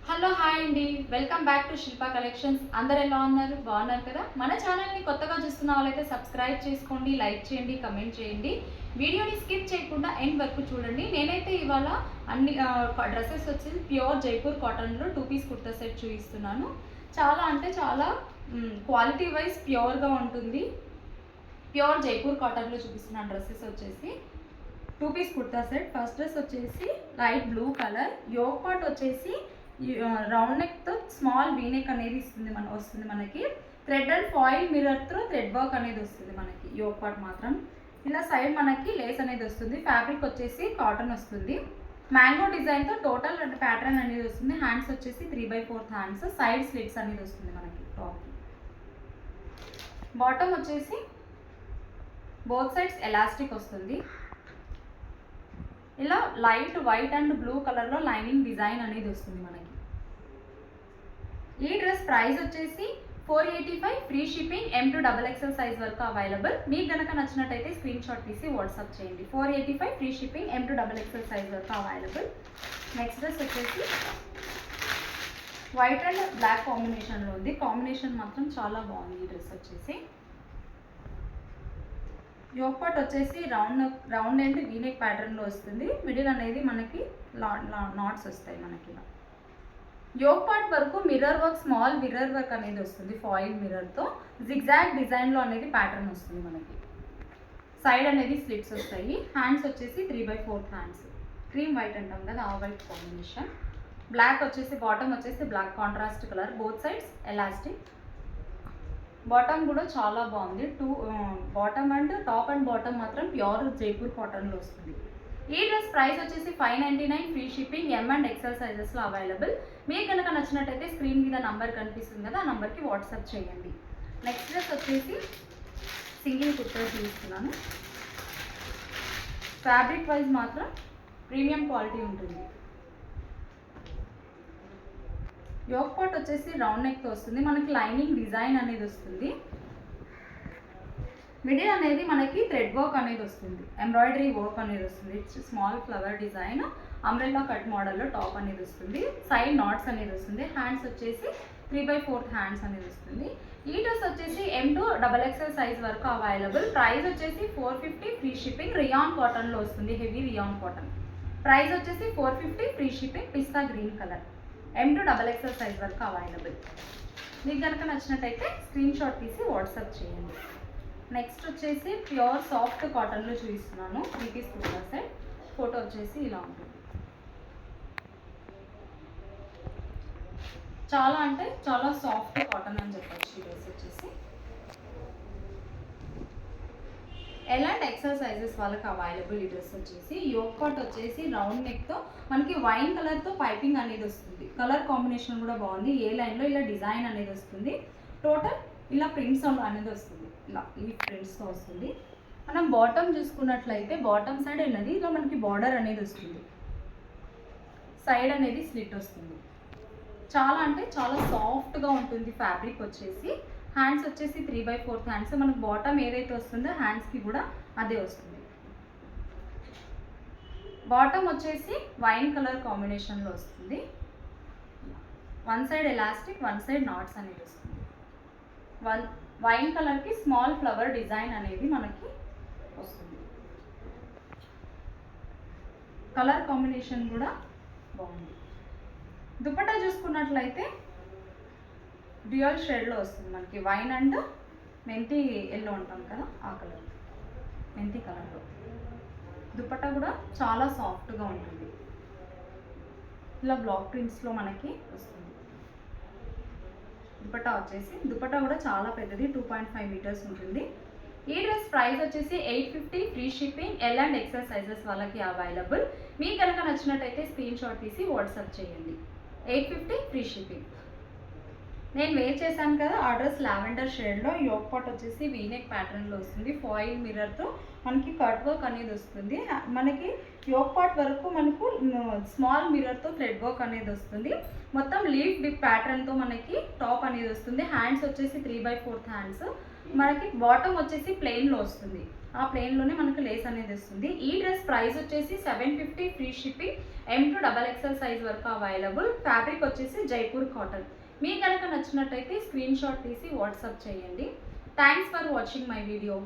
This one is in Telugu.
హలో హాయ్ అండి, welcome back to Shilpa collections. అందరు ఎలా ఉన్నారు? బాగున్నారు కదా? మన ఛానల్ని కొత్తగా చూస్తున్న వాళ్ళైతే సబ్స్క్రైబ్ చేసుకోండి, లైక్ చేయండి, కమెంట్ చేయండి. వీడియోని స్కిప్ చేయకుండా ఎండ్ వరకు చూడండి. నేనైతే ఇవాళ అన్ని డ్రెస్సెస్ వచ్చి ప్యూర్ జైపూర్ కాటన్లో 2 పీస్ కుర్తా సెట్ చూపిస్తున్నాను. చాలా అంటే చాలా క్వాలిటీ వైజ్ ప్యూర్గా ఉంటుంది. ప్యూర్ జైపూర్ కాటన్లో చూపిస్తున్న డ్రెస్సెస్ వచ్చేసి 2 piece kurta set. First dress వచ్చేసి light blue colour, yoke part వచ్చేసి రౌండ్ నెక్తో స్మాల్ వీనెక్ అనేది వస్తుంది మనకి. థ్రెడ్ అండ్ ఫాయిల్ మిర్రర్తో థ్రెడ్ వర్క్ అనేది వస్తుంది మనకి. యోగ్ పార్ట్ మాత్రం ఇలా సైడ్ మనకి లేస్ అనేది వస్తుంది. ఫ్యాబ్రిక్ వచ్చేసి కాటన్ వస్తుంది. మ్యాంగో డిజైన్తో టోటల్ ప్యాటర్న్ అనేది వస్తుంది. హ్యాండ్స్ వచ్చేసి 3/4 హ్యాండ్స్, సైడ్ స్లిట్స్ అనేది వస్తుంది మనకి. టాప్ బాటమ్ వచ్చేసి బోత్ సైడ్స్ ఎలాస్టిక్ వస్తుంది. ఇలా లైట్ వైట్ అండ్ బ్లూ కలర్లో లైనింగ్ డిజైన్ అనేది వస్తుంది మనకి. ఈ డ్రెస్ ప్రైస్ వచ్చేసి 485, ఫ్రీ షిప్పింగ్, M2XXL సైజ్ వరకు అవైలబుల్. మీకు కనుక నచ్చినట్టయితే స్క్రీన్ షాట్ తీసి వాట్సాప్ చేయండి. 485, ఫ్రీ షిప్పింగ్, M2XXL సైజ్ వరకు అవైలబుల్. నెక్స్ట్ డ్రెస్ వచ్చేసి వైట్ అండ్ బ్లాక్ కాంబినేషన్లో ఉంది. కాంబినేషన్ మాత్రం చాలా బాగుంది. ఈ డ్రెస్ వచ్చేసి యోగ్ పార్ట్ వచ్చేసి రౌండ్ అండ్ వీనెక్ ప్యాటర్న్లో వస్తుంది. మిడిల్ అనేది మనకి నాట్స్ వస్తాయి మనకి. యోగ్ పార్ట్ వరకు mirror work, small mirror work అనేది వస్తుంది. ఫాయిల్ మిర్రర్తో జిగ్జాగ్ డిజైన్లో అనేది ప్యాటర్న్ వస్తుంది మనకి. సైడ్ అనేది స్లిట్స్ వస్తాయి. హ్యాండ్స్ వచ్చేసి 3/4 హ్యాండ్స్, క్రీమ్ వైట్ అంటాం కదా, ఆ వైట్ కాంబినేషన్. బ్లాక్ వచ్చేసి బాటమ్ వచ్చేసి black contrast colour, both sides elastic. Bottom కూడా చాలా బాగుంది. Bottom and top and bottom మాత్రం ప్యూర్ జైపూర్ కాటన్లో వస్తుంది. ఈ డ్రెస్ ప్రైస్ వచ్చేసి 599, ఫ్రీ షిప్పింగ్, M&XL సైజెస్లో అవైలబుల్. మీకు కనుక నచ్చినట్టయితే స్క్రీన్ మీద నంబర్ కనిపిస్తుంది కదా, ఆ నంబర్కి వాట్సాప్ చేయండి. నెక్స్ట్ డ్రెస్ వచ్చేసి సింగిల్ కుర్తా చూపిస్తున్నాను. ఫ్యాబ్రిక్ వైజ్ మాత్రం ప్రీమియం క్వాలిటీ ఉంటుంది. యోగ్ పార్ట్ వచ్చేసి రౌండ్ నెక్తో వస్తుంది మనకి. లైనింగ్ డిజైన్ అనేది వస్తుంది. మిడిల్ అనేది మనకి థ్రెడ్ వర్క్ అనేది వస్తుంది, ఎంబ్రాయిడరీ వర్క్ అనేది వస్తుంది. Small flower design, umbrella cut మోడల్లో టాప్ అనేది వస్తుంది. సైడ్ నాట్స్ అనేది వస్తుంది. హ్యాండ్స్ వచ్చేసి 3/4 హ్యాండ్స్ అనేది వస్తుంది. ఈ డ్రెస్ వచ్చేసి M2XXL సైజ్ వరకు అవైలబుల్. ప్రైస్ వచ్చేసి 450, ఫ్రీ షిప్పింగ్, రియాన్ కాటన్లో వస్తుంది, హెవీ రియాన్ కాటన్. ప్రైస్ వచ్చేసి 450, ఫ్రీ షిప్పింగ్, పిస్తా గ్రీన్ కలర్, M2XXL సైజ్ వరకు అవైలబుల్. మీకు కనుక నచ్చినట్టయితే స్క్రీన్ షాట్ తీసి వాట్సాప్ చేయండి. నెక్స్ట్ వచ్చేసి ప్యూర్ సాఫ్ట్ కాటన్లో చూపిస్తున్నాను. 3 పీస్ కుర్తా సెట్. ఫోటో వచ్చేసి ఇలా ఉంటుంది. చాలా అంటే చాలా సాఫ్ట్ కాటన్ అని చెప్పచ్చు. ఈ డ్రెస్ వచ్చేసి L&XL సైజెస్ వాళ్ళకి అవైలబుల్. ఈ డ్రెస్ వచ్చేసి యోగ్ పార్ట్ వచ్చేసి రౌండ్ నెక్తో మనకి వైన్ కలర్తో పైపింగ్ అనేది వస్తుంది. కలర్ కాంబినేషన్ కూడా బాగుంది. ఏ లైన్లో ఇలా డిజైన్ అనేది వస్తుంది. టోటల్ ఇలా ప్రింట్స్ అనేది వస్తుంది. ఇలా ఈ ప్రింట్స్తో వస్తుంది. మనం బాటమ్ చూసుకున్నట్లయితే బాటమ్ సైడ్ అనేది ఇలా మనకి బార్డర్ అనేది వస్తుంది. సైడ్ అనేది స్లిట్ వస్తుంది. చాలా అంటే చాలా సాఫ్ట్గా ఉంటుంది ఫ్యాబ్రిక్ వచ్చేసి. హ్యాండ్స్ వచ్చేసి 3/4 హ్యాండ్స్. మనకు బాటమ్ ఏదైతే వస్తుందో హ్యాండ్స్కి కూడా అదే వస్తుంది. బాటమ్ వచ్చేసి వైన్ కలర్ కాంబినేషన్లో వస్తుంది. One side elastic, one side knots అనేది వస్తుంది. వైన్ కలర్కి స్మాల్ ఫ్లవర్ డిజైన్ అనేది మనకి వస్తుంది. కలర్ కాంబినేషన్ కూడా బాగుంది. దుపట్టా చూసుకున్నట్లయితే డ్యూయల్ షేడ్లో వస్తుంది మనకి. వైన్ అండ్ మెంతి ఎల్లో అంటాం కదా, ఆ కలర్, మెంతి కలర్లో. దుపట్టా కూడా చాలా సాఫ్ట్గా ఉంటుంది. ఇలా బ్లాక్ ప్రింట్స్లో మనకి వస్తుంది. దుపట్టా కూడా చాలా పెద్దది, 2.5 మీటర్స్ ఉంటుంది. ఈ డ్రెస్ ప్రైస్ వచ్చేసి 850, ఫ్రీ షిప్పింగ్, L&XL సైజెస్ వాళ్ళకి అవైలబుల్. మీకు కనుక నచ్చినట్టయితే స్క్రీన్ షాట్ తీసి వాట్సాప్ చేయండి. 850, ఫ్రీ షిప్పింగ్. నేను వేర్ చేశాను కదా, ఆ డ్రెస్ లావెండర్ షేడ్లో. యోగ్ పార్ట్ వచ్చేసి వీనెక్ ప్యాటర్న్లో వస్తుంది. ఫాయిల్ మిర్రర్తో మనకి కట్ వర్క్ అనేది వస్తుంది. మనకి యోగ్ పార్ట్ వరకు మనకు స్మాల్ మిర్రర్తో థ్రెడ్ వర్క్ అనేది వస్తుంది. మొత్తం లీఫ్ బిగ్ ప్యాటర్న్తో మనకి టాప్ అనేది వస్తుంది. హ్యాండ్స్ వచ్చేసి 3/4 హ్యాండ్స్. మనకి బాటమ్ వచ్చేసి ప్లెయిన్లో వస్తుంది, ఆ ప్లెయిన్లోనే మనకు లేస్ అనేది వస్తుంది. ఈ డ్రెస్ ప్రైస్ వచ్చేసి 750, ఫ్రీ షిప్పింగ్, M2XXL సైజ్ వరకు అవైలబుల్. ఫ్యాబ్రిక్ వచ్చేసి జైపూర్ కాటన్. మీకు కనుక నచ్చినట్టయితే స్క్రీన్ షాట్ తీసి వాట్సాప్ చేయండి. Thanks for watching my video.